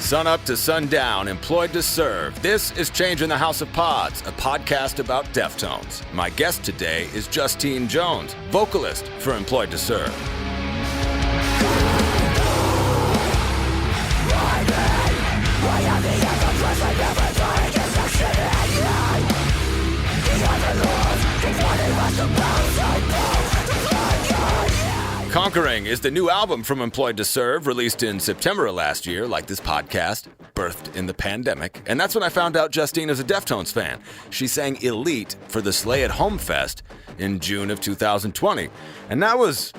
Sun up to sundown, employed to serve. This is Change in the House of Pods, a podcast about Deftones. My guest today is Justine Jones, vocalist for Employed to Serve. Conquering is the new album from Employed to Serve, released in September of last year, like this podcast, birthed in the pandemic. And that's when I found out Justine is a Deftones fan. She sang Elite for the Slay at Home Fest in June of 2020. And that was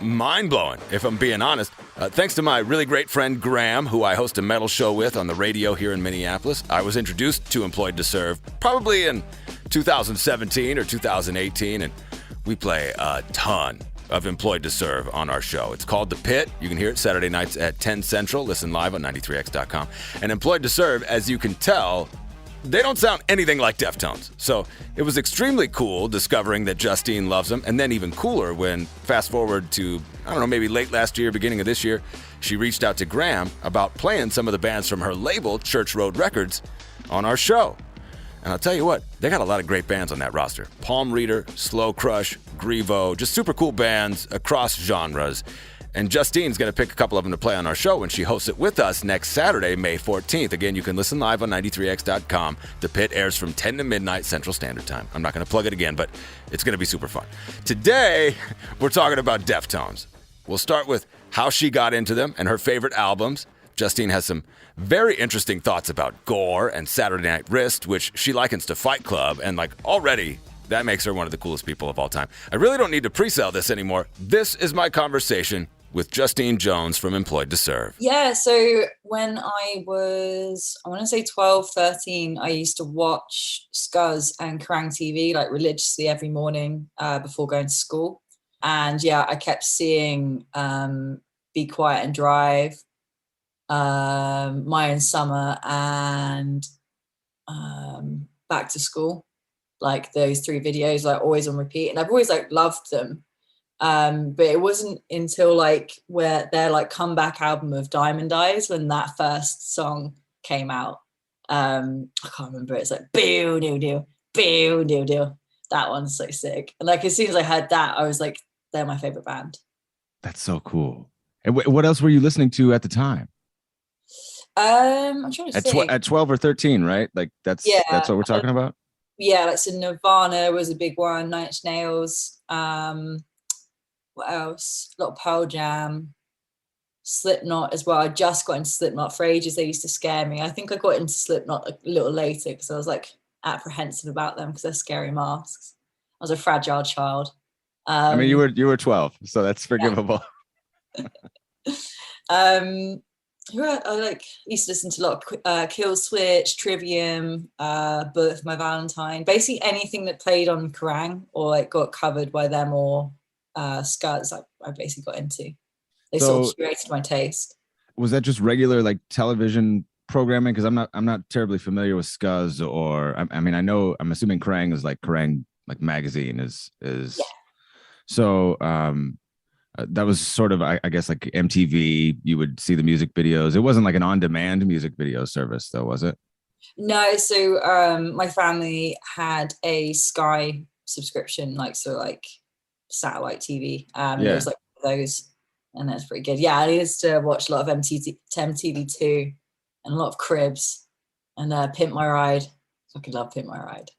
mind-blowing, if I'm being honest. Thanks to my really great friend Graham, who I host a metal show with on the radio here in Minneapolis, I was introduced to Employed to Serve probably in 2017 or 2018, and we play a ton of Employed to Serve on our show. It's called The Pit. You can hear it Saturday nights at 10 Central. Listen live on 93x.com. And Employed to Serve, as you can tell, they don't sound anything like Deftones. So it was extremely cool discovering that Justine loves them, and then even cooler when, fast forward to, I don't know, maybe late last year, beginning of this year, she reached out to Graham about playing some of the bands from her label, Church Road Records, on our show. And I'll tell you what, they got a lot of great bands on that roster. Palm Reader, Slow Crush, Grievo, just super cool bands across genres. And Justine's going to pick a couple of them to play on our show when she hosts it with us next Saturday, May 14th. Again, you can listen live on 93x.com. The Pit airs from 10 to midnight Central Standard Time. I'm not going to plug it again, but it's going to be super fun. Today, we're talking about Deftones. We'll start with how she got into them and her favorite albums. Justine has some very interesting thoughts about Gore and Saturday Night Wrist, which she likens to Fight Club, and already that makes her one of the coolest people of all time. I really don't need to pre-sell this anymore. This is my conversation with Justine Jones from Employed to Serve. Yeah, so when I was, I want to say 12, 13, I used to watch Scuzz and Kerrang TV religiously every morning before going to school. And yeah, I kept seeing Be Quiet and Drive, My Own Summer, and Back to School, those three videos always on repeat, and I've always loved them, but it wasn't until where their comeback album of Diamond Eyes, when that first song came out, I can't remember, it's boo doo doo boo doo doo, that one's so sick. And as soon as I heard that, I was they're my favorite band. That's so cool. And what else were you listening to at the time? I'm trying to think. At 12 or 13, right? That's what we're talking about? Yeah, so Nirvana was a big one, Nine Inch Nails, what else? A lot of Pearl Jam, Slipknot as well. I just got into Slipknot. For ages, they used to scare me. I think I got into Slipknot a little later because I was apprehensive about them because they're scary masks. I was a fragile child. I mean, you were 12, so that's forgivable. I used to listen to a lot of Kill Switch, Trivium, Bullet for My Valentine. Basically anything that played on Kerrang or got covered by them or Scuzz, I basically got into. They sort of curated my taste. Was that just regular television programming? Because I'm not terribly familiar with Scuzz, or I mean, I'm assuming Kerrang is Kerrang magazine is. Yeah. So that was sort of, I guess, MTV. You would see the music videos. It wasn't an on-demand music video service, though, was it? No. So my family had a Sky subscription, satellite TV. It was those, and that's pretty good. Yeah, I used to watch a lot of MTV2 and a lot of Cribs and Pimp My Ride. I could love Pimp My Ride.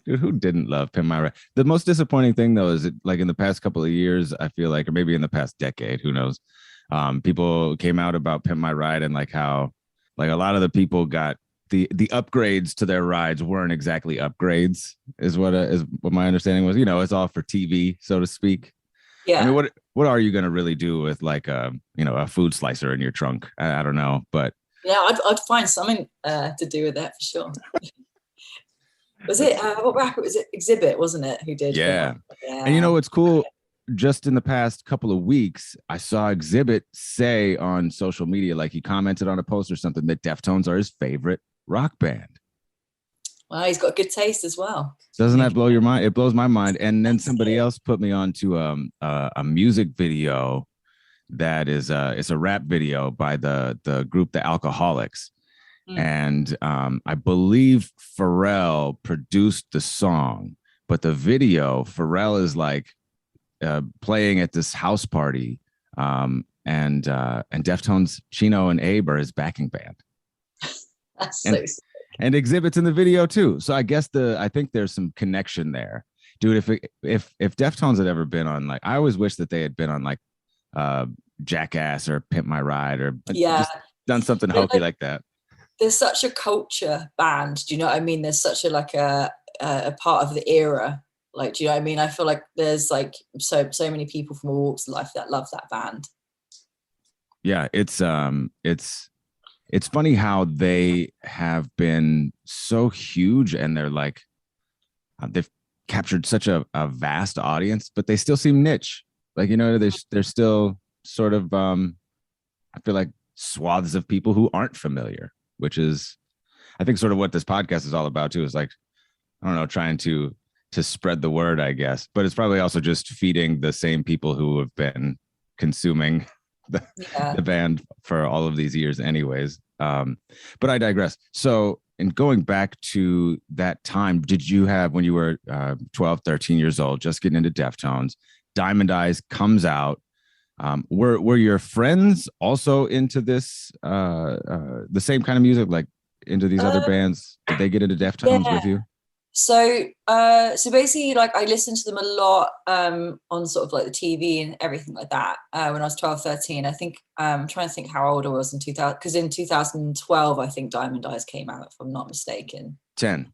Dude, who didn't love Pimp My Ride? The most disappointing thing, though, is in the past couple of years, I feel or maybe in the past decade, who knows, people came out about Pimp My Ride and how a lot of the people got the upgrades to their rides weren't exactly upgrades, is what my understanding was. It's all for TV, so to speak. Yeah. I mean, what are you going to really do with a food slicer in your trunk? I don't know, but yeah, I'd find something to do with that for sure. Was it what rapper was it? Exhibit, wasn't it? Who did? Yeah. And what's cool? Just in the past couple of weeks, I saw Exhibit say on social media, he commented on a post or something, that Deftones are his favorite rock band. Well, he's got good taste as well. Doesn't that blow your mind? It blows my mind. And then somebody else put me on to a music video that is it's a rap video by the group The Alcoholics. And I believe Pharrell produced the song, but the video, Pharrell is like playing at this house party, and Deftones, Chino and Abe are his backing band. That's so sick. And Exhibit's in the video too. So I guess I think there's some connection there, dude. If Deftones had ever been on, like, I always wish that they had been on like Jackass or Pimp My Ride, or just done something hokey like that. There's such a culture band. Do you know what I mean? There's such a part of the era. Like, do you know what I mean? I feel like there's like so many people from all walks of life that love that band. Yeah, it's funny how they have been so huge, and they're like they've captured such a vast audience, but they still seem niche. Like, you know, they're still sort of I feel like swaths of people who aren't familiar, which is, I think, sort of what this podcast is all about too, is like, I don't know, trying to spread the word, I guess, but it's probably also just feeding the same people who have been consuming the band for all of these years anyways. But I digress. So, in going back to that time, did you have, when you were 12, 13 years old, just getting into Deftones, Diamond Eyes comes out, were your friends also into this, the same kind of music, like into these other bands? Did they get into Deftones with you? So basically, like, I listened to them a lot on sort of like the TV and everything like that when I was 12, 13. I think I'm trying to think how old I was in 2000, because in 2012, I think Diamond Eyes came out, if I'm not mistaken. 10.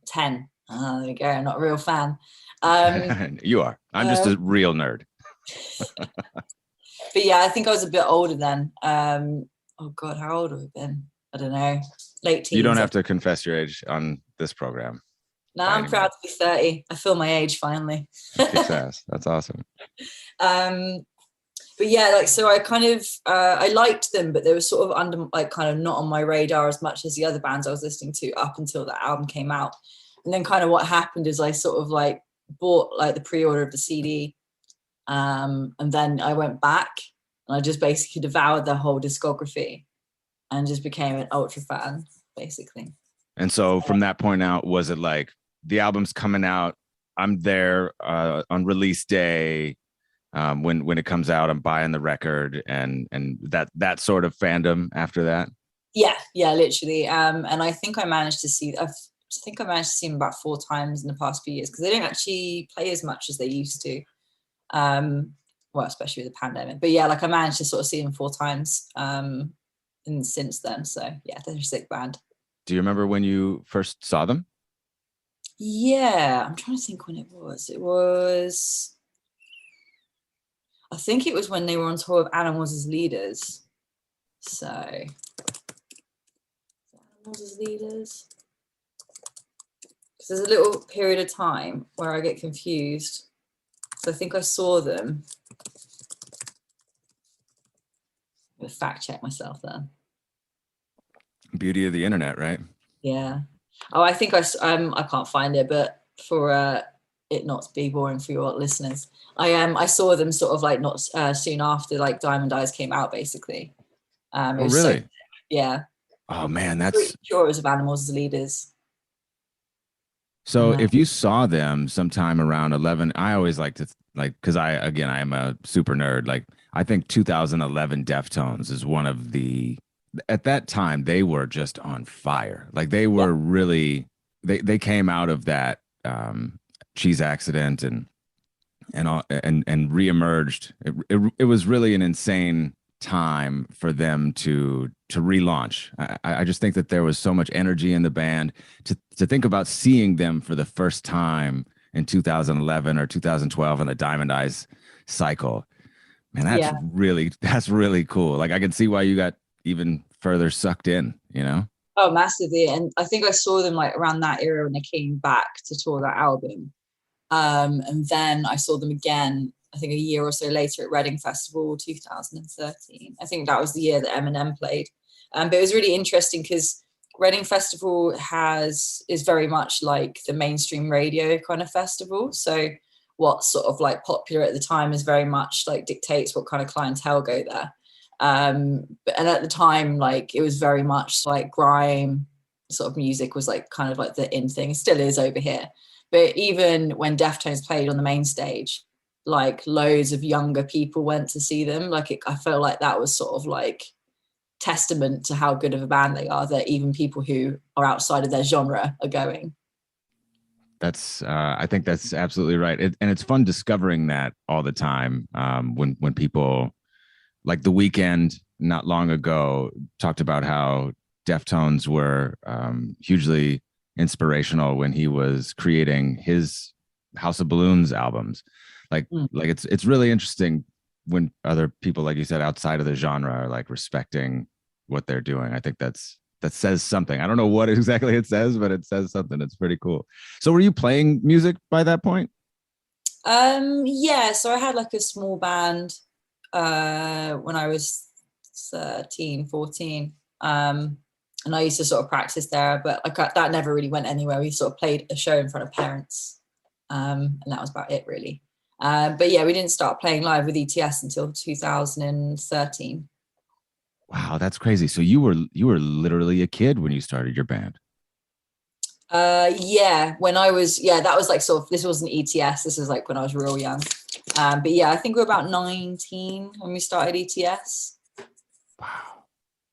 10. Oh, there we go. I'm not a real fan. You are. I'm just a real nerd. But yeah, I think I was a bit older then. Oh God, how old have I been? I don't know. Late teens. You don't have to confess your age on this program. No, I'm proud to be 30. I feel my age finally. Success. That's awesome. But yeah, like, so I kind of I liked them, but they were sort of under, like, kind of not on my radar as much as the other bands I was listening to up until that album came out. And then kind of what happened is I sort of like bought like the pre-order of the CD, and then I went back and I just basically devoured their whole discography and just became an ultra fan, basically. And so from that point out, was it like the album's coming out, I'm there on release day, when it comes out, I'm buying the record, and that sort of fandom after that? Yeah, literally. And I think I managed to see them about 4 times in the past few years, because they don't actually play as much as they used to. Well, especially with the pandemic. But yeah, like, I managed to sort of see them 4 times since then. So yeah, they're a sick band. Do you remember when you first saw them? Yeah, I'm trying to think when it was. I think it was when they were on tour with Animals as Leaders. So, Animals as Leaders. Because there's a little period of time where I get confused. So I think I saw them. I'm going to fact check myself then. Beauty of the internet, right? Yeah. Oh, I think I can't find it, but for it not to be boring for your listeners, I saw them sort of like not soon after like Diamond Eyes came out, basically. Oh, really? Yeah. Oh man, that's sure it was of Animals as Leaders. So if you saw them sometime around 11, I always like to, like, because I am a super nerd. Like, I think 2011 Deftones is one of the, at that time, they were just on fire. Like, they were really, they came out of that cheese accident and reemerged. It was really an insane time for them to relaunch. I just think that there was so much energy in the band to think about seeing them for the first time in 2011 or 2012 in the Diamond Eyes cycle. Man, that's really cool. Like, I can see why you got even further sucked in, you know? Oh, massively. And I think I saw them like around that era when they came back to tour that album. And then I saw them again, I think a year or so later at Reading Festival 2013. I think that was the year that Eminem played. But it was really interesting because Reading Festival is very much like the mainstream radio kind of festival. So what's sort of like popular at the time is very much like dictates what kind of clientele go there. And at the time, like it was very much like grime sort of music was like kind of like the in thing. It still is over here. But even when Deftones played on the main stage, like loads of younger people went to see them. Like I felt like that was sort of like testament to how good of a band they are, that even people who are outside of their genre are going. That's I think that's absolutely right. And it's fun discovering that all the time. When people like The Weeknd not long ago talked about how Deftones were hugely inspirational when he was creating his House of Balloons albums. Like it's really interesting when other people, like you said, outside of the genre are like respecting what they're doing. I think that says something. I don't know what exactly it says, but it says something. It's pretty cool. So were you playing music by that point? Yeah, so I had like a small band when I was 13, 14. And I used to sort of practice there, but that never really went anywhere. We sort of played a show in front of parents, and that was about it really. But yeah, we didn't start playing live with ETS until 2013. Wow, that's crazy. So you were literally a kid when you started your band. Yeah, when I was, that was like sort of, this wasn't ETS, this was like when I was real young. But yeah, I think we were about 19 when we started ETS. Wow,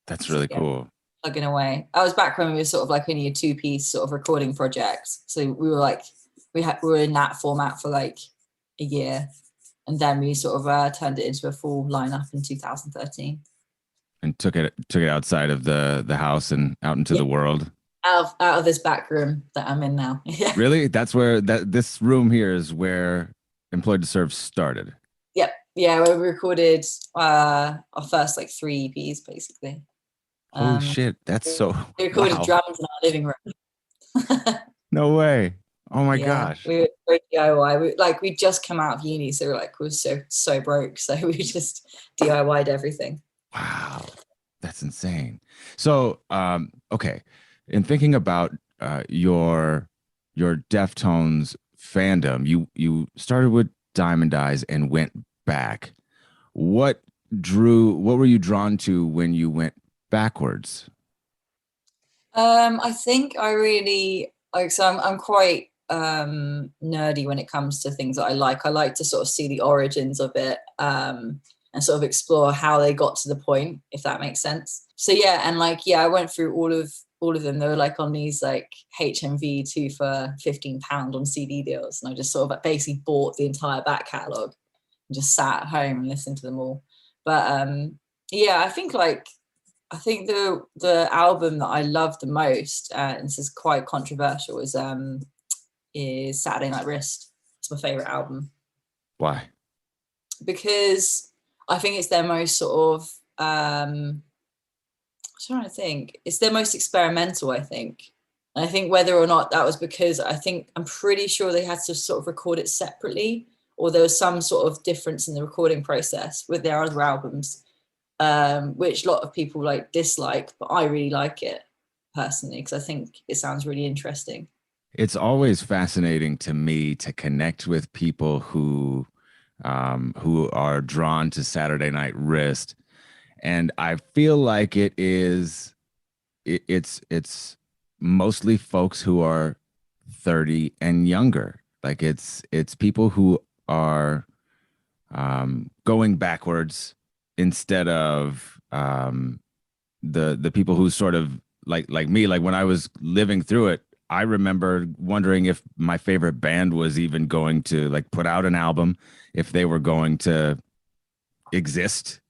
that's really cool. Plugging away. I was back when we were sort of like only a 2-piece sort of recording project. So we were like, we were in that format for like a year, and then we sort of turned it into a full lineup in 2013. And took it outside of the house and out into the world. Out of this back room that I'm in now. Yeah. Really? That's where this room here is where Employed to Serve started. Yep. Yeah, we recorded our first like 3 EPs basically. Holy shit, that's so. We recorded drums in our living room. No way. Oh my gosh. We were DIY. We just come out of uni, so we were so broke. So we just DIY'd everything. Wow, that's insane. So, okay, in thinking about your Deftones fandom, you started with Diamond Eyes and went back. What were you drawn to when you went backwards? I think I really like. So I'm quite nerdy when it comes to things that I like. I like to sort of see the origins of it. And sort of explore how they got to the point, if that makes sense. So yeah, and I went through all of them. They were like on these like HMV 2 for £15 on CD deals, and I just sort of basically bought the entire back catalogue and just sat at home and listened to them all. But yeah, I think the album that I loved the most, and this is quite controversial, is Saturday Night Wrist. It's my favorite album. Why? Because I think it's their most sort of, I'm trying to think, it's their most experimental, I think. And I think whether or not that was because I'm pretty sure they had to sort of record it separately, or there was some sort of difference in the recording process with their other albums, which a lot of people like dislike, but I really like it personally because I think it sounds really interesting. It's always fascinating to me to connect with people who are drawn to Saturday Night Wrist, and I feel like it's mostly folks who are 30 and younger. Like it's people who are going backwards instead of the people who sort of like me. Like when I was living through it, I remember wondering if my favorite band was even going to like put out an album, if they were going to exist.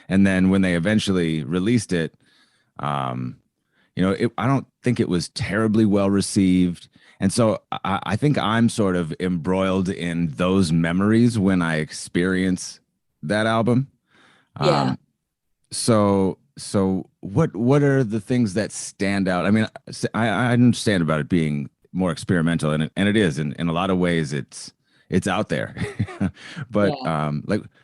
And then when they eventually released it, I don't think it was terribly well received. And so I think I'm sort of embroiled in those memories when I experience that album. Yeah. So what are the things that stand out? I mean, I understand about it being more experimental, and it is in a lot of ways. It's out there, but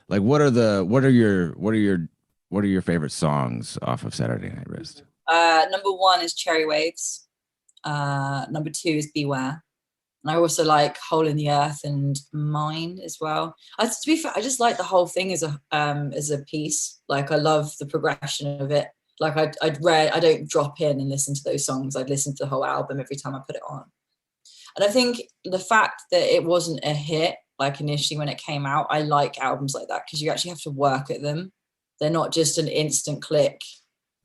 what are your favorite songs off of Saturday Night Wrist? Number 1 is Cherry Waves. Number 2 is Beware. And I also like Hole in the Earth and Mine as well. To be fair, I just like the whole thing as a piece. Like I love the progression of it. Like I don't drop in and listen to those songs. I'd listen to the whole album every time I put it on. And I think the fact that it wasn't a hit, like initially when it came out, I like albums like that because you actually have to work at them. They're not just an instant click.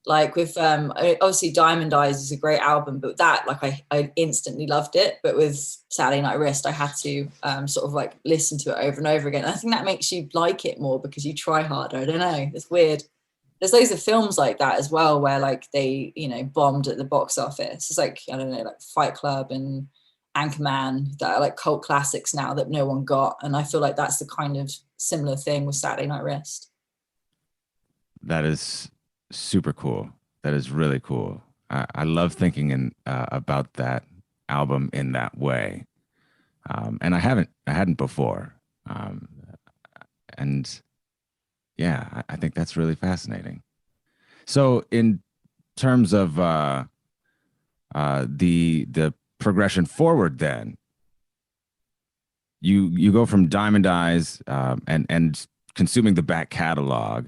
Like with obviously Diamond Eyes is a great album, but that like I instantly loved it. But with Saturday Night Wrist, I had to sort of like listen to it over and over again. I think that makes you like it more because you try harder. I don't know. It's weird. There's loads of films like that as well where like they, you know, bombed at the box office. It's like, I don't know, like Fight Club and Anchorman that are like cult classics now that no one got. And I feel like that's the kind of similar thing with Saturday Night Wrist. That is super cool. That is really cool. I love thinking about that album in that way. And I hadn't before. And yeah, I think that's really fascinating. So in terms of the progression forward, then you go from Diamond Eyes and consuming the back catalog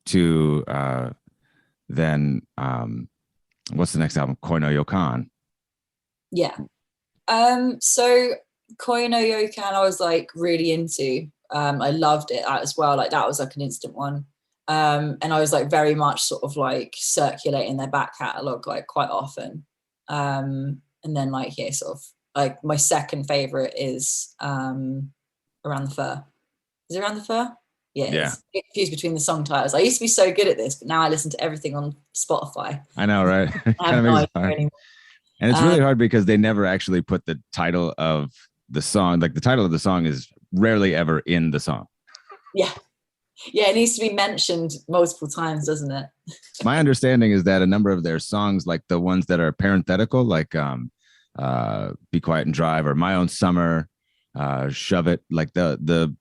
to then what's the next album? Koi no Yokan. Yeah. So Koi no Yokan I was like really into. I loved it as well. Like that was like an instant one. And I was like very much sort of like circulating their back catalogue like quite often. And then like, yeah, sort of like my second favorite is Around the Fur. Is it Around the Fur? Yeah. It's confused between the song titles. I used to be so good at this, but now I listen to everything on Spotify. I know, right? I have no idea anymore. And it's really hard because they never actually put the title of the song. Like the title of the song is rarely ever in the song. Yeah. Yeah, it needs to be mentioned multiple times, doesn't it? My understanding is that a number of their songs, like the ones that are parenthetical, like Be Quiet and Drive or My Own Summer, Shove It, like the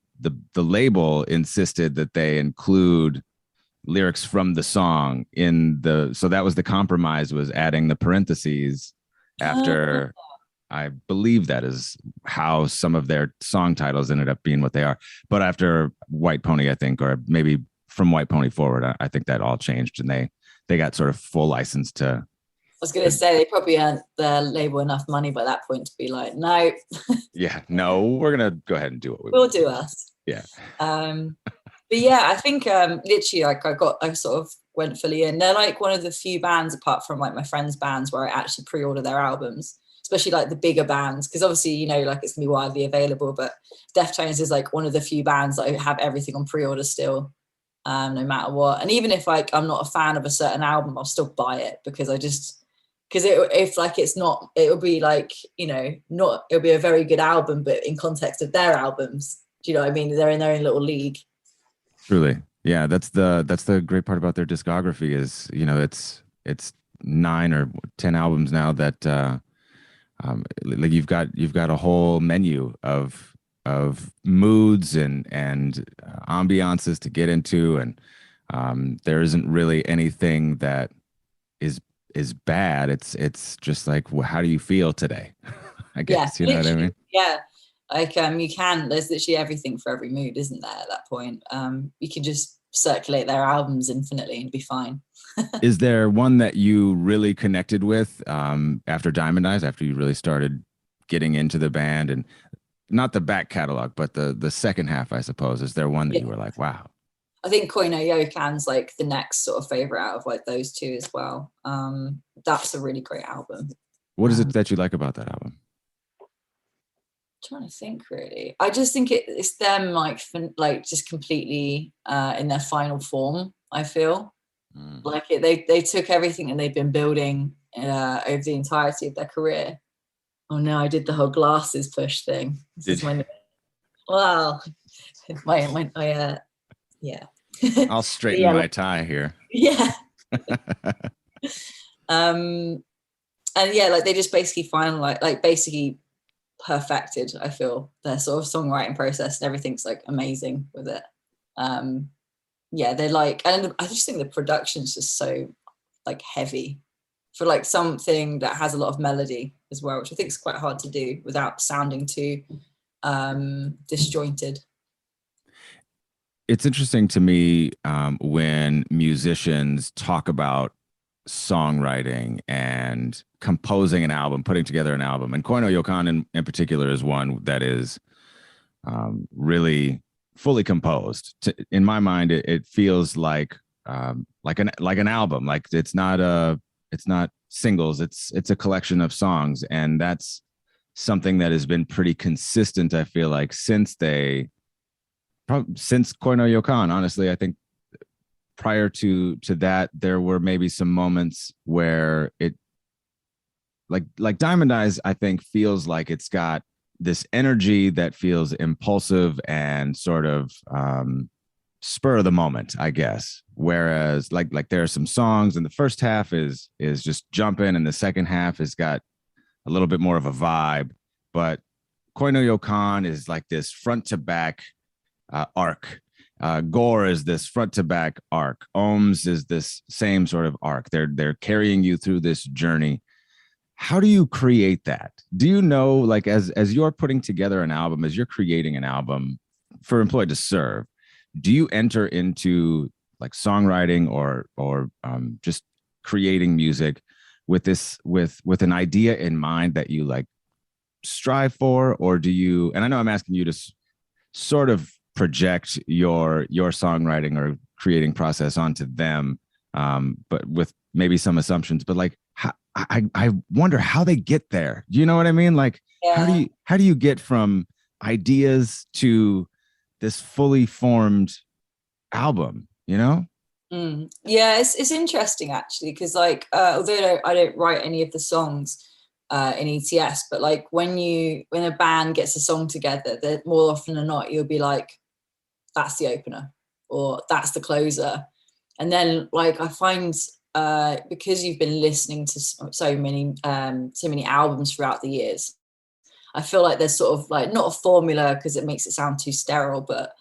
label insisted that they include lyrics from the song so that was the compromise, was adding the parentheses after. I believe that is how some of their song titles ended up being what they are. But after White Pony, I think, or maybe from White Pony forward, I think that all changed and they got sort of full license to. I was going to say they probably earned their label enough money by that point to be like, no. Yeah, no, we're going to go ahead and do what we'll do us. Yeah. But yeah, I think literally like I sort of went fully in. They're like one of the few bands apart from like my friends' bands where I actually pre-order their albums. Especially like the bigger bands, because obviously, you know, like it's gonna be widely available, but Deftones is like one of the few bands that have everything on pre-order still, no matter what. And even if like I'm not a fan of a certain album, I'll still buy it because it'll be like, you know, it'll be a very good album, but in context of their albums, do you know what I mean? They're in their own little league. Truly. Yeah, that's the great part about their discography is, you know, it's 9 or 10 albums now that like you've got a whole menu of moods and ambiances to get into, and there isn't really anything that is bad. It's just like, well, how do you feel today? I guess, you know what I mean? Yeah, like there's literally everything for every mood, isn't there? At that point, you can just circulate their albums infinitely and be fine. Is there one that you really connected with after Diamond Eyes, after you really started getting into the band, and not the back catalog, but the second half, I suppose? Is there one that you were like, wow? I think Koi no Yokan's like the next sort of favorite out of like those two as well. That's a really great album. What is it that you like about that album? I'm trying to think, really. I just think it's them like just completely in their final form, I feel. Like they took everything and they've been building over the entirety of their career. Oh no, I did the whole glasses push thing. Wow. Yeah. I'll straighten my tie here. Yeah. And yeah, like they just basically basically perfected, I feel, their sort of songwriting process, and everything's like amazing with it. Yeah, they're like, and I just think the production's just so like heavy. for like something that has a lot of melody as well, which I think is quite hard to do without sounding too disjointed. It's interesting to me when musicians talk about songwriting and composing an album, putting together an album. And Koino Yokan in particular is one that is really fully composed. In my mind, it feels like an album. Like it's not singles. It's a collection of songs, and that's something that has been pretty consistent. I feel like since Koino Yokan. Honestly, I think prior to that, there were maybe some moments where it, like Diamond Eyes, I think feels like it's got this energy that feels impulsive and sort of spur of the moment, I guess. Whereas like there are some songs, and the first half is just jumping, and the second half has got a little bit more of a vibe. But Koino Yokan is like this front to back arc. Gore is this front to back arc. Ohms is this same sort of arc. They're carrying you through this journey. How do you create that? Do you know, like as you're putting together an album, as you're creating an album for Employed to Serve, do you enter into like songwriting or just creating music with an idea in mind that you like strive for, or do you? And I know I'm asking you to sort of project your songwriting or creating process onto them, but with maybe some assumptions. But like, I wonder how they get there. Do you know what I mean? Like, Yeah. how do you get from ideas to this fully formed album? You know? Yeah, it's interesting actually, because like although I don't write any of the songs in ETS, but like when a band gets a song together, that more often than not you'll be like, that's the opener or that's the closer. And then like I find because you've been listening to so many albums throughout the years, I feel like there's sort of like not a formula because it makes it sound too sterile, but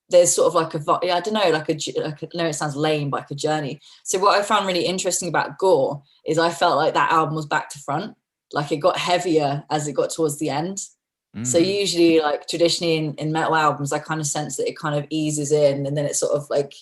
there's sort of like I don't know, like I know it sounds lame, but like a journey. So what I found really interesting about Gore is I felt like that album was back to front, like it got heavier as it got towards the end. So usually like traditionally in metal albums, I kind of sense that it kind of eases in and then it sort of like,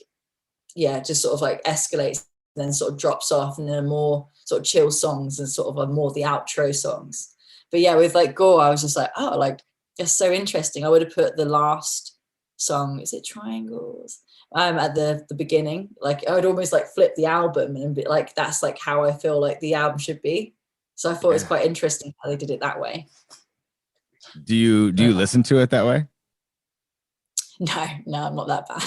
just sort of like escalates and then sort of drops off, and then more sort of chill songs and sort of more the outro songs. But yeah, with like Gore, I was just like, oh, like it's so interesting. I would have put the last song, is it Triangles? At the beginning. Like I would almost like flip the album and be like, that's like how I feel like the album should be. So I thought it was quite interesting how they did it that way. Do you listen to it that way? No, I'm not that bad.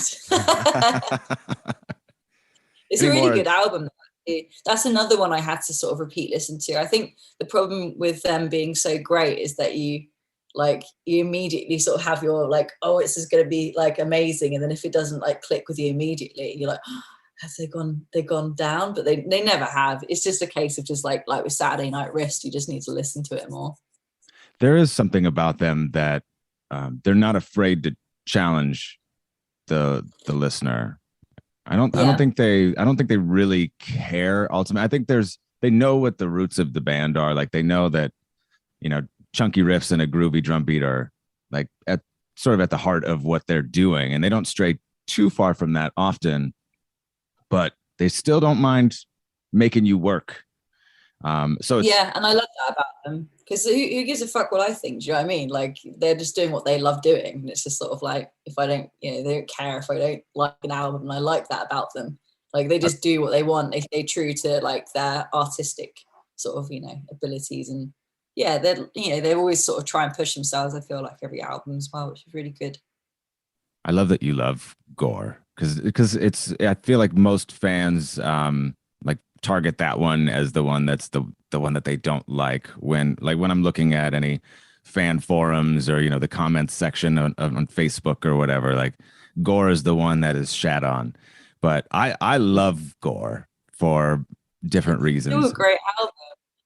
It's a really good album. That's another one I had to sort of repeat listen to. I think the problem with them being so great is that you immediately sort of have your like, oh, this is going to be like amazing, and then if it doesn't like click with you immediately, you're like, oh, have they gone down? But they never have. It's just a case of just like with Saturday Night Wrist, you just need to listen to it more. There is something about them that they're not afraid to challenge the listener. I don't think they really care ultimately. I think they know what the roots of the band are. Like they know that, you know, chunky riffs and a groovy drum beat are like at the heart of what they're doing, and they don't stray too far from that often, but they still don't mind making you work. So and I love that about them, because who gives a fuck what I think? Do you know what I mean? Like they're just doing what they love doing, and it's just sort of like, if I don't, they don't care if I don't like an album, and I like that about them. Like they just do what they want. They stay true to like their artistic sort of abilities, and they always sort of try and push themselves. I feel like every album as well, which is really good. I love that you love Gore because I feel like most fans like target that one as the one that's the one that they don't like. When I'm looking at any fan forums or the comments section on Facebook or whatever, like Gore is the one that is shat on. But I love Gore for different reasons. It's still a great album.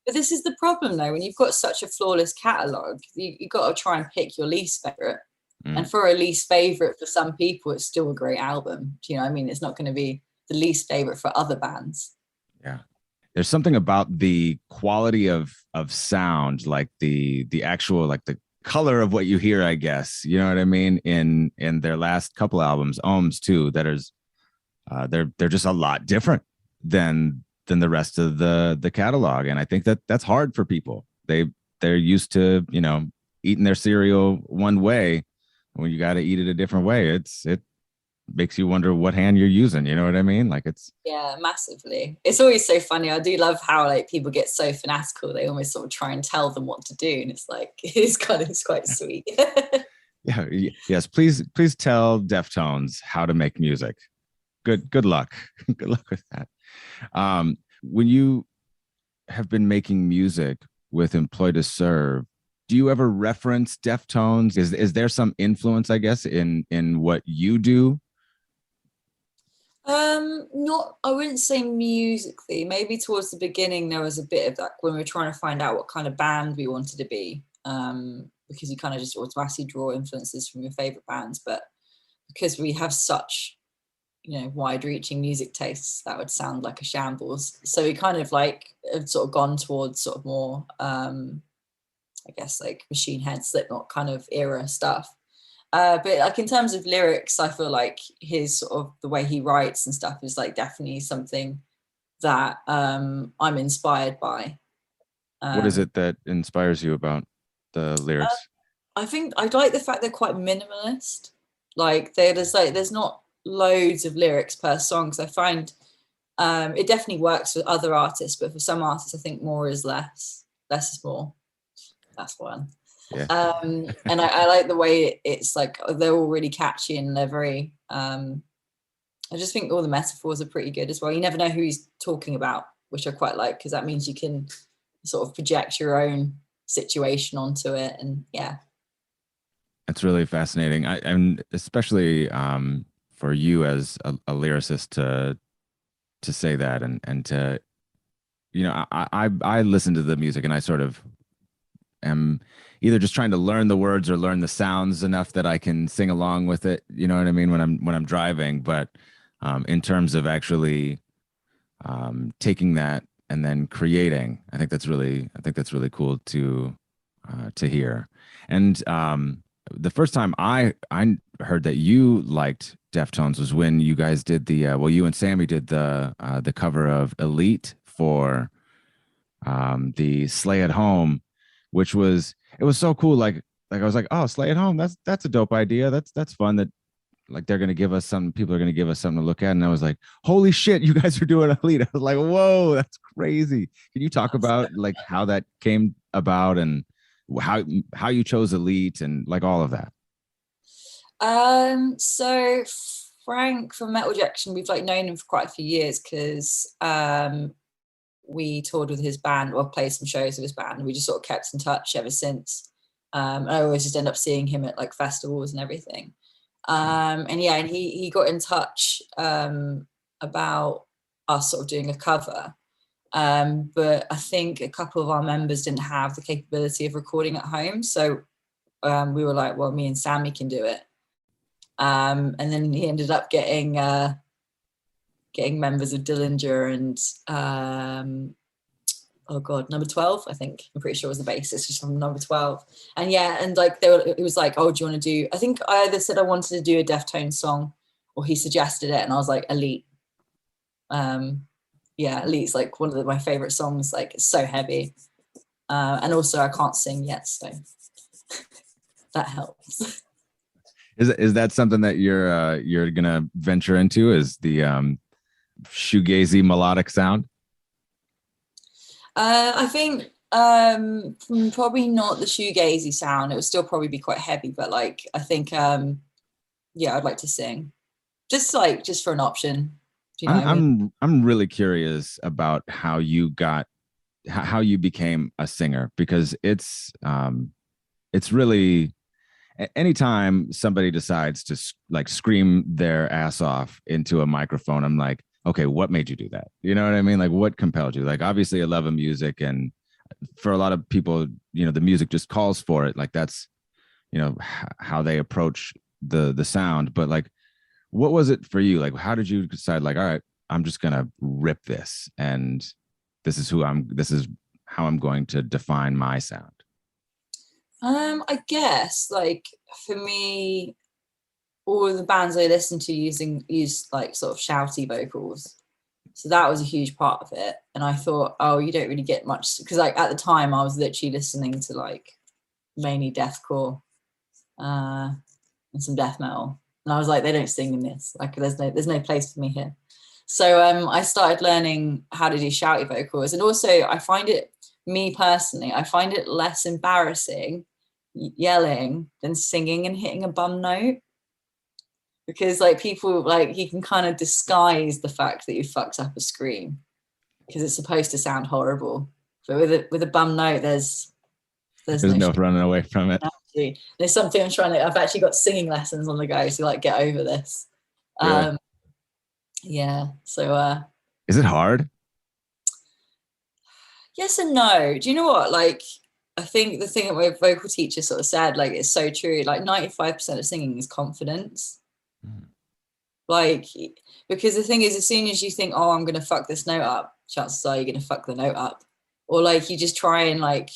But this is the problem though, when you've got such a flawless catalogue, you got to try and pick your least favorite. And for a least favorite for some people, it's still a great album. Do you know what I mean? It's not going to be the least favorite for other bands. Yeah. there's something about the quality of sound, like the actual, like the color of what you hear, I guess, you know what I mean, in their last couple albums, Ohms too, that is they're just a lot different than the rest of the catalog. And I think that that's hard for people. They're used to, you know, eating their cereal one way. When you got to eat it a different way, it makes you wonder what hand you're using. You know what I mean? Like it's, yeah, massively. It's always so funny. I do love how like people get so fanatical. They almost sort of try and tell them what to do, and it's like it's quite sweet. yeah, yes. Please tell Deftones how to make music. Good luck. Good luck with that. When you have been making music with Employ to Serve, do you ever reference Deftones? Is there some influence, I guess, in what you do? Not, I wouldn't say musically. Maybe towards the beginning there was a bit of that when we were trying to find out what kind of band we wanted to be. Because you kind of just automatically draw influences from your favorite bands, but because we have such, you know, wide-reaching music tastes, that would sound like a shambles. So we kind of like have sort of gone towards sort of more, I guess, like Machine Head, Slipknot kind of era stuff. But like in terms of lyrics, I feel like his sort of the way he writes and stuff is like definitely something that I'm inspired by. What is it that inspires you about the lyrics? I think I like the fact they're quite minimalist. Like there's not loads of lyrics per song, because I find it definitely works for other artists, but for some artists I think more is less. Less is more. That's one. Yeah. And I like the way it's like they're all really catchy and they're very I just think all the metaphors are pretty good as well. You never know who he's talking about, which I quite like, because that means you can sort of project your own situation onto it. And yeah, it's really fascinating. And especially for you as a lyricist to say that and to, you know, I listen to the music and I sort of am either just trying to learn the words or learn the sounds enough that I can sing along with it. You know what I mean? When I'm driving, but in terms of actually taking that and then creating, I think that's really cool to hear. And the first time I heard that you liked Deftones was when you guys did the you and Sammy did the cover of Elite for the Slay at Home, which was, it was so cool. Like I was like, oh, Slay at Home, that's a dope idea. That's fun. That like they're gonna give us people are gonna give us something to look at. And I was like, holy shit, you guys are doing Elite. I was like, whoa, that's crazy. Can you talk about like how that came about and how you chose Elite and like all of that? So Frank from Metal Jackson, we've like known him for quite a few years, because we toured with his band, or played some shows with his band, and we just sort of kept in touch ever since. I always just end up seeing him at like festivals and everything. And he got in touch about us sort of doing a cover. But I think a couple of our members didn't have the capability of recording at home. So we were like, well, me and Sammy can do it. And then he ended up getting members of Dillinger and number 12, I think. I'm pretty sure was the bassist, just from number 12. And yeah, and like it was like, oh, do you want to do, I think I either said I wanted to do a Deftones song, or he suggested it, and I was like, Elite. Elite's like one of my favorite songs. Like it's so heavy. And also I can't sing yet, so that helps. Is that something that you're gonna venture into? Is the shoegazy melodic sound? I think probably not the shoegazy sound. It would still probably be quite heavy, but like I think I'd like to sing, just for an option. Do you know what I mean? I'm really curious about how you became a singer, because it's really, anytime somebody decides to like scream their ass off into a microphone, I'm like, okay, what made you do that? You know what I mean? Like, what compelled you? Like, obviously a love of music, and for a lot of people, you know, the music just calls for it. Like that's, you know, how they approach the sound. But like, what was it for you? Like, how did you decide, like, all right, I'm just gonna rip this? And this is how I'm going to define my sound? I guess like for me, all of the bands I listened to use like sort of shouty vocals. So that was a huge part of it. And I thought, oh, you don't really get much, because like at the time I was literally listening to like mainly deathcore and some death metal. And I was like, they don't sing in this. Like there's no place for me here. So I started learning how to do shouty vocals. And also I find it less embarrassing yelling than singing and hitting a bum note. Because like people, like you can kind of disguise the fact that you fucked up a scream because it's supposed to sound horrible. But with a bum note, there's no running away from it. Actually, there's something I've actually got singing lessons on the go to like get over this. Really? Yeah. So is it hard? Yes and no. Do you know what? Like I think the thing that my vocal teacher sort of said, like it's so true. Like 95% of singing is confidence. Like, because the thing is, as soon as you think, oh, I'm going to fuck this note up, chances are you're going to fuck the note up. Or like you just try and like,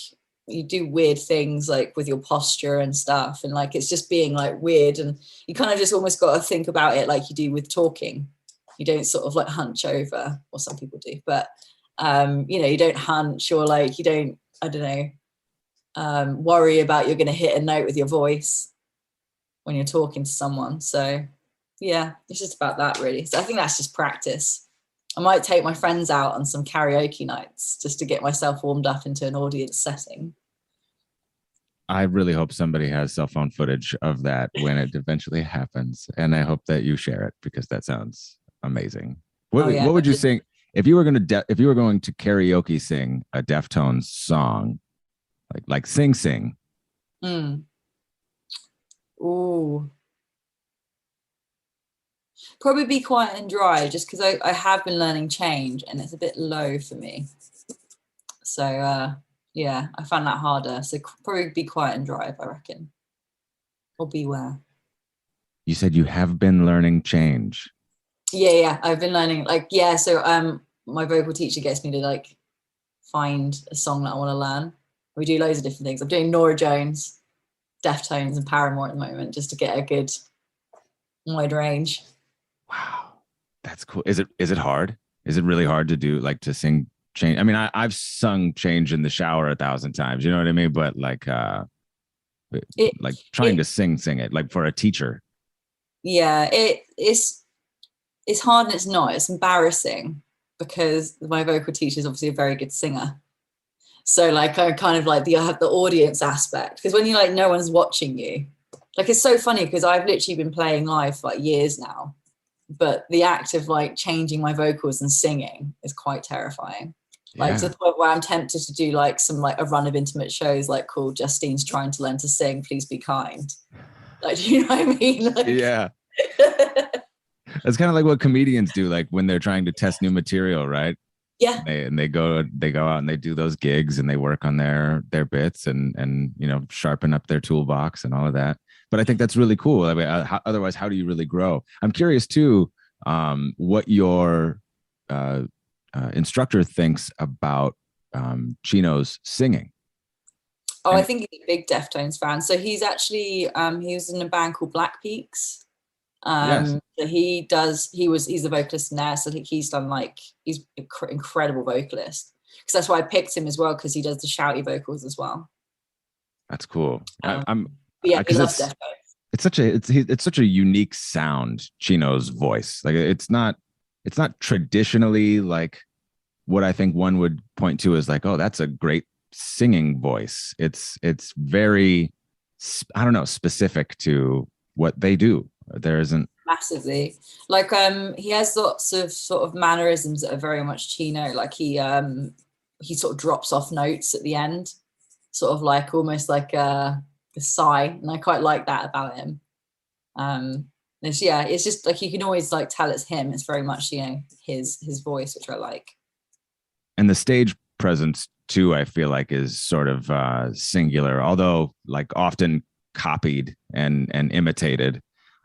you do weird things like with your posture and stuff. And like, it's just being like weird. And you kind of just almost got to think about it like you do with talking. You don't sort of like hunch over, or some people do, but, you don't hunch or like, you don't, I don't know, worry about you're going to hit a note with your voice when you're talking to someone. So yeah, it's just about that really. So I think that's just practice. I might take my friends out on some karaoke nights just to get myself warmed up into an audience setting. I really hope somebody has cell phone footage of that when it eventually happens. And I hope that you share it because that sounds amazing. What would you sing if you were going to karaoke sing a Deftones song? Like sing. Ooh. Probably Be Quiet and Dry, just because I have been learning Change and it's a bit low for me. So yeah, I found that harder. So probably Be Quiet and Dry, I reckon. Or Beware. You said you have been learning Change. Yeah, I've been learning so my vocal teacher gets me to like find a song that I want to learn. We do loads of different things. I'm doing Norah Jones, Deftones and Paramore at the moment just to get a good wide range. Wow, that's cool. Is it hard? Is it really hard to do, like, to sing Change? I mean, I've sung Change in the shower 1,000 times. You know what I mean? But like trying to sing it like for a teacher. Yeah, it's hard and it's not. It's embarrassing because my vocal teacher is obviously a very good singer. So like I kind of like I have the audience aspect because when you like no one's watching you, like it's so funny because I've literally been playing live for like years now. But the act of like changing my vocals and singing is quite terrifying. Like to the point where I'm tempted to do like some like a run of intimate shows like called Justine's Trying to Learn to Sing, Please Be Kind. Like, do you know what I mean? Like, yeah. That's kind of like what comedians do, like when they're trying to test new material, right? Yeah. They go out and they do those gigs and they work on their bits and sharpen up their toolbox and all of that. But I think that's really cool. I mean, otherwise, how do you really grow? I'm curious too, what your instructor thinks about Chino's singing. Oh, I think he's a big Deftones fan. So he's actually he was in a band called Black Peaks. Yes. So he's the vocalist in there. So I think he's done he's an incredible vocalist. Because that's why I picked him as well, because he does the shouty vocals as well. That's cool. He loves Deftones. It's such a unique sound, Chino's voice. Like it's not traditionally like what I think one would point to as like, oh, that's a great singing voice. It's very, I don't know, specific to what they do. There isn't massively like he has lots of sort of mannerisms that are very much Chino. Like he sort of drops off notes at the end, sort of like almost like a sigh, and I quite like that about him. It's just like you can always like tell it's him. It's very much his voice, which I like. And the stage presence too, I feel like, is sort of singular, although like often copied and imitated,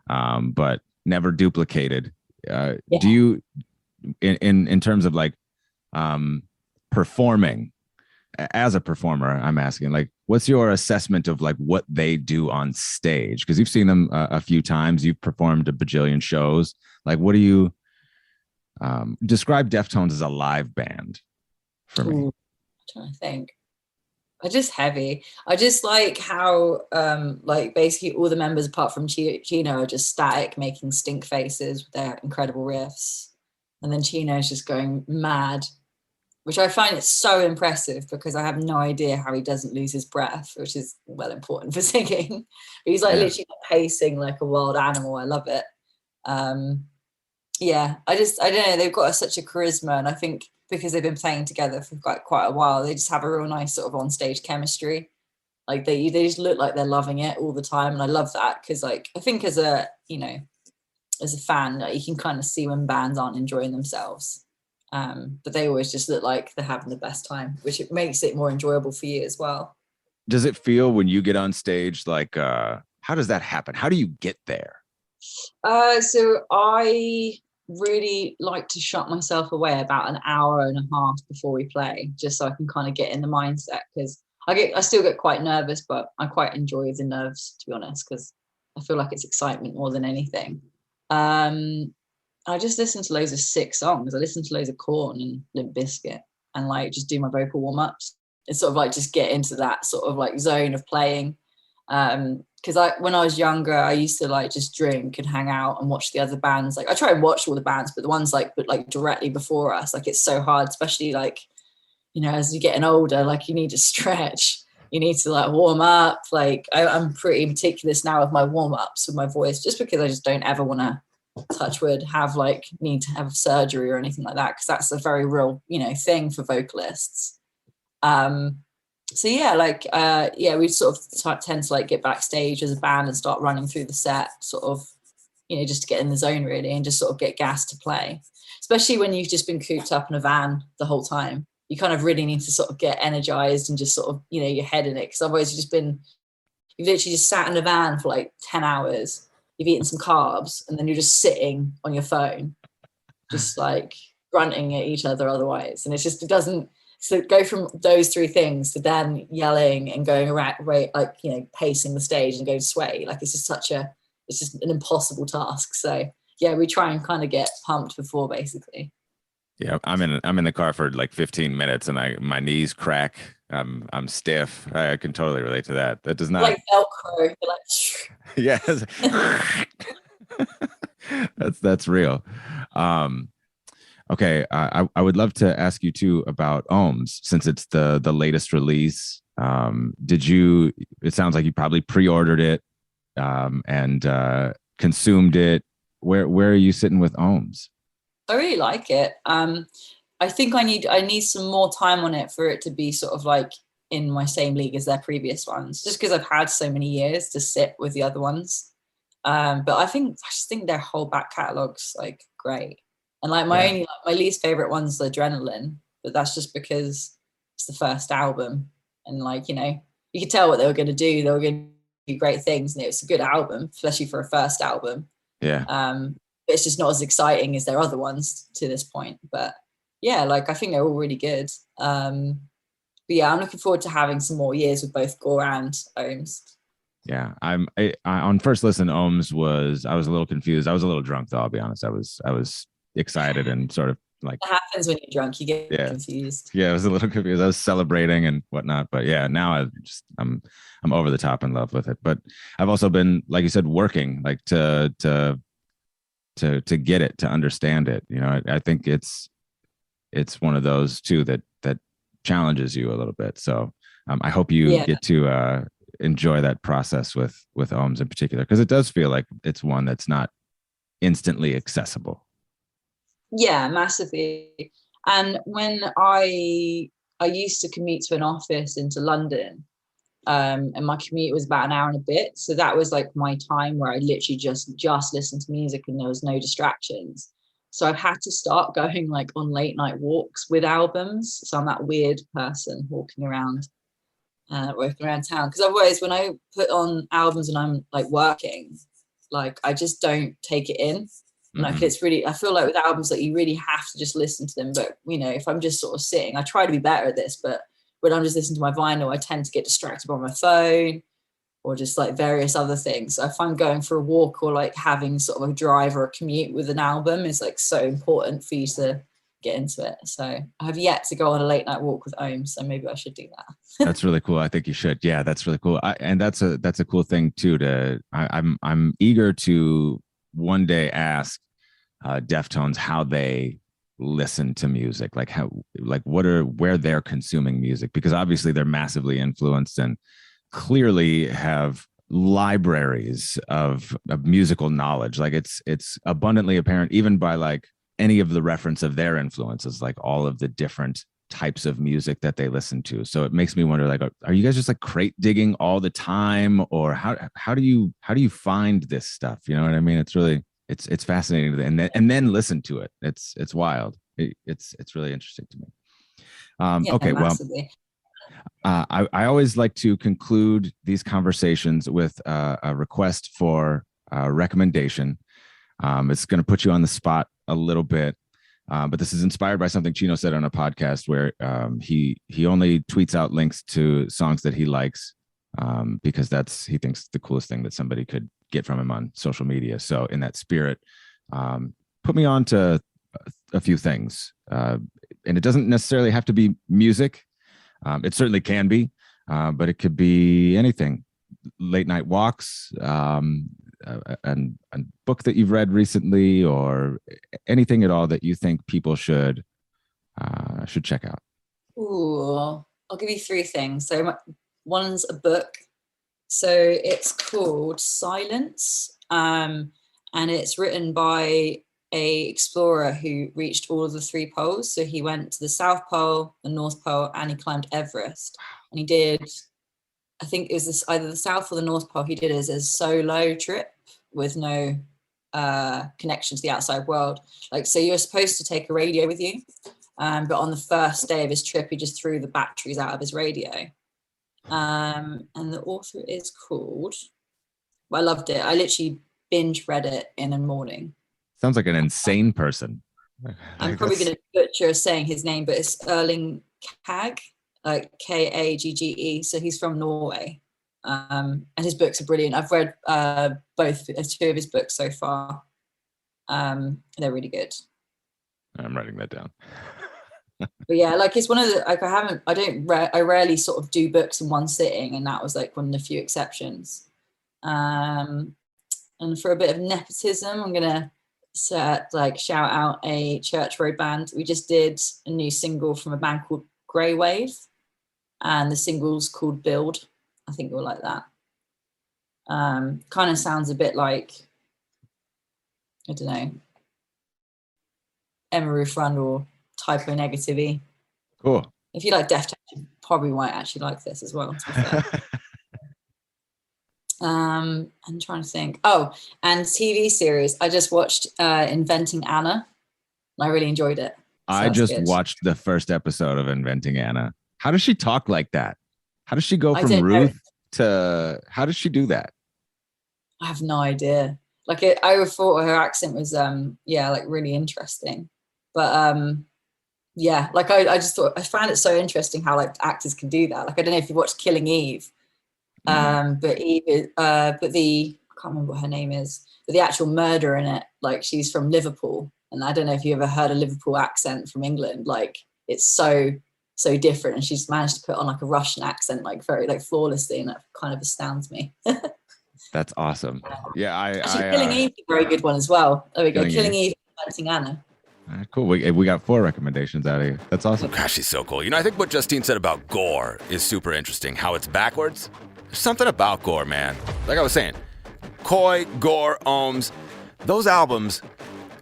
but never duplicated. Do you, in terms of like performing as a performer, I'm asking, like, what's your assessment of like what they do on stage? Because you've seen them a few times, you've performed a bajillion shows. Like, what do you describe Deftones as a live band for me? Ooh, I'm trying to think. I just heavy. I just like how like basically all the members apart from Chino are just static, making stink faces with their incredible riffs, and then Chino's just going mad, which I find it so impressive because I have no idea how he doesn't lose his breath, which is well important for singing. But he's like literally pacing like a wild animal. I love it. Yeah, I don't know. They've got such a charisma, and I think because they've been playing together for quite a while, they just have a real nice sort of on stage chemistry. Like they just look like they're loving it all the time, and I love that because like I think as a fan, like, you can kind of see when bands aren't enjoying themselves. But they always just look like they're having the best time, which it makes it more enjoyable for you as well. Does it feel when you get on stage like how does that happen? How do you get there? So I really like to shut myself away about an hour and a half before we play, just so I can kind of get in the mindset, because I still get quite nervous, but I quite enjoy the nerves, to be honest, because I feel like it's excitement more than anything. I just listen to loads of sick songs. I listen to loads of Korn and Limp Bizkit and like just do my vocal warm-ups and sort of like just get into that sort of like zone of playing. Because when I was younger, I used to like just drink and hang out and watch the other bands. Like I try and watch all the bands, but the ones like directly before us, like it's so hard, especially like, you know, as you're getting older, like you need to stretch, you need to like warm up. Like I'm pretty meticulous now with my warm-ups with my voice, just because I just don't ever want to, touch wood, need to have surgery or anything like that, because that's a very real, you know, thing for vocalists. So yeah, like we sort of tend to like get backstage as a band and start running through the set, sort of, you know, just to get in the zone really and just sort of get gassed to play, especially when you've just been cooped up in a van the whole time. You kind of really need to sort of get energized and just sort of, you know, your head in it, because otherwise you've literally just sat in a van for like 10 hours, you've eaten some carbs, and then you're just sitting on your phone, just like grunting at each other otherwise. And it doesn't, so go from those three things to then yelling and going around, like, you know, pacing the stage and going sway. Like it's just an impossible task. So yeah, we try and kind of get pumped before, basically. Yeah, I'm in the car for like 15 minutes and my knees crack. I'm stiff. I can totally relate to that. That does not like Velcro. Like yes. that's real. Okay, I would love to ask you too about Ohms, since it's the latest release. It sounds like you probably pre-ordered it and consumed it. Where are you sitting with Ohms? I really like it. I think I need some more time on it for it to be sort of like in my same league as their previous ones, just because I've had so many years to sit with the other ones. But I just think their whole back catalog's like great. And like my least favorite one's Adrenaline, but that's just because it's the first album, and like, you know, you could tell what they were going to do. They were going to do great things, and it was a good album, especially for a first album. Yeah. But it's just not as exciting as their other ones to this point. But yeah, like I think they're all really good. But yeah, I'm looking forward to having some more years with both Gore and Ohms. Yeah, I on first listen, Ohms I was a little confused. I was a little drunk though, I'll be honest. I was excited and sort of like, it happens when you're drunk, you get confused. Yeah, I was a little confused. I was celebrating and whatnot, but yeah, now I'm over the top in love with it. But I've also been, like you said, working like to get it, to understand it. You know, I think it's one of those too that challenges you a little bit. So I hope you get to enjoy that process with Ohms in particular, because it does feel like it's one that's not instantly accessible. Yeah, massively. And when I used to commute to an office into London, and my commute was about an hour and a bit, so that was like my time where I literally just listened to music and there was no distractions. So I've had to start going like on late night walks with albums. So I'm that weird person walking around town, because otherwise when I put on albums and I'm like working, like I just don't take it in. Like it's really, I feel like with albums that you really have to just listen to them. But you know, if I'm just sort of sitting, I try to be better at this, but when I'm just listening to my vinyl, I tend to get distracted by my phone or just like various other things. So if I'm going for a walk or like having sort of a drive or a commute with an album is like so important for you to get into it. So I have yet to go on a late night walk with Ohm, so maybe I should do that. That's really cool. I think you should. Yeah, that's really cool. And that's a cool thing too. I'm eager to one day ask Deftones how they listen to music, where they're consuming music, because obviously they're massively influenced and clearly have libraries of musical knowledge. Like it's abundantly apparent even by like any of the reference of their influences, like all of the different types of music that they listen to. So it makes me wonder, like, are you guys just like crate digging all the time, or how do you find this stuff? You know what I mean? It's really, it's fascinating, and then listen to it. It's wild. It's really interesting to me. Okay, massively. Well, I always like to conclude these conversations with a request for a recommendation. It's going to put you on the spot a little bit, but this is inspired by something Chino said on a podcast where he only tweets out links to songs that he likes because he thinks the coolest thing that somebody could get from him on social media. So in that spirit, put me on to a few things, and it doesn't necessarily have to be music. It certainly can be, but it could be anything. Late night walks, and a book that you've read recently, or anything at all that you think people should check out. Ooh, I'll give you three things. So one's a book. So it's called Silence, and it's written by a explorer who reached all of the three poles. So he went to the South Pole, the North Pole, and he climbed Everest. And he did, I think it was either the South or the North Pole, he did as a solo trip with no connection to the outside world. Like, so you're supposed to take a radio with you, but on the first day of his trip, he just threw the batteries out of his radio. And the author is called, well, I loved it. I literally binge read it in a morning. Sounds like an insane person. I'm probably going to butcher saying his name, but it's Erling Kagge, like Kagge. So he's from Norway. And his books are brilliant. I've read two of his books so far. They're really good. I'm writing that down. But yeah, like it's one of the, like I rarely sort of do books in one sitting, and that was like one of the few exceptions. And for a bit of nepotism, I'm gonna shout out a Church Road band. We just did a new single from a band called Grey Wave, and the single's called Build. I think you'll like that. Kind of sounds a bit like, I don't know, Emma Ruffrund or Typo Negative. Cool. If you like Deftones, you probably might actually like this as well. I'm trying to think. Oh, and TV series. I just watched Inventing Anna, and I really enjoyed it. So I just watched the first episode of Inventing Anna. How does she talk like that? How does she go from Ruth to, how does she do that? I have no idea. Like I thought her accent was like really interesting. But yeah, like I just thought, I found it so interesting how like actors can do that. Like I don't know if you watched Killing Eve. But Eve but the, I can't remember what her name is, but the actual murderer in it, like she's from Liverpool. And I don't know if you ever heard a Liverpool accent from England. Like it's so different, and she's managed to put on like a Russian accent like very like flawlessly, and that kind of astounds me. That's awesome. Yeah, Killing Eve is a very good one as well. There we go. Killing Eve, Inventing Anna. Cool. We got 4 recommendations out of you. That's awesome. Gosh, she's so cool. You know, I think what Justine said about gore is super interesting. How it's backwards. There's something about gore, man. Like I was saying, Koi, Gore, Ohms, those albums,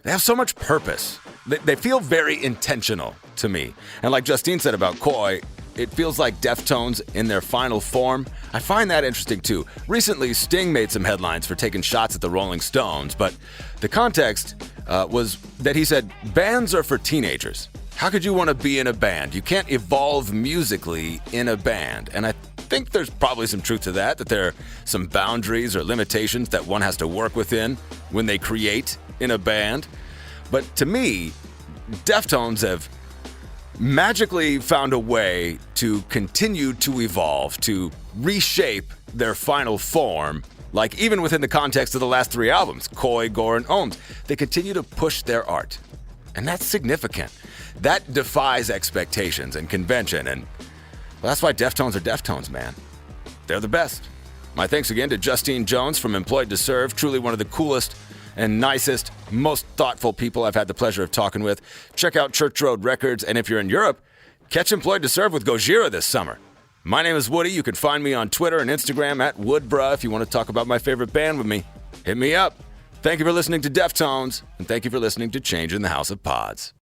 they have so much purpose. They feel very intentional to me. And like Justine said about Koi, it feels like Deftones in their final form. I find that interesting too. Recently, Sting made some headlines for taking shots at the Rolling Stones, but the context was that he said, bands are for teenagers. How could you want to be in a band? You can't evolve musically in a band. And I think there's probably some truth to that there are some boundaries or limitations that one has to work within when they create in a band. But to me, Deftones have magically found a way to continue to evolve, to reshape their final form. Like even within the context of the last 3 albums, Koi, Gore, and Ohms, they continue to push their art. And that's significant. That defies expectations and convention, and that's why Deftones are Deftones, man. They're the best. My thanks again to Justine Jones from Employed to Serve, truly one of the coolest and nicest, most thoughtful people I've had the pleasure of talking with. Check out Church Road Records, and if you're in Europe, catch Employed to Serve with Gojira this summer. My name is Woody. You can find me on Twitter and Instagram at Woodbruh if you want to talk about my favorite band with me. Hit me up. Thank you for listening to Deftones, and thank you for listening to Change in the House of Pods.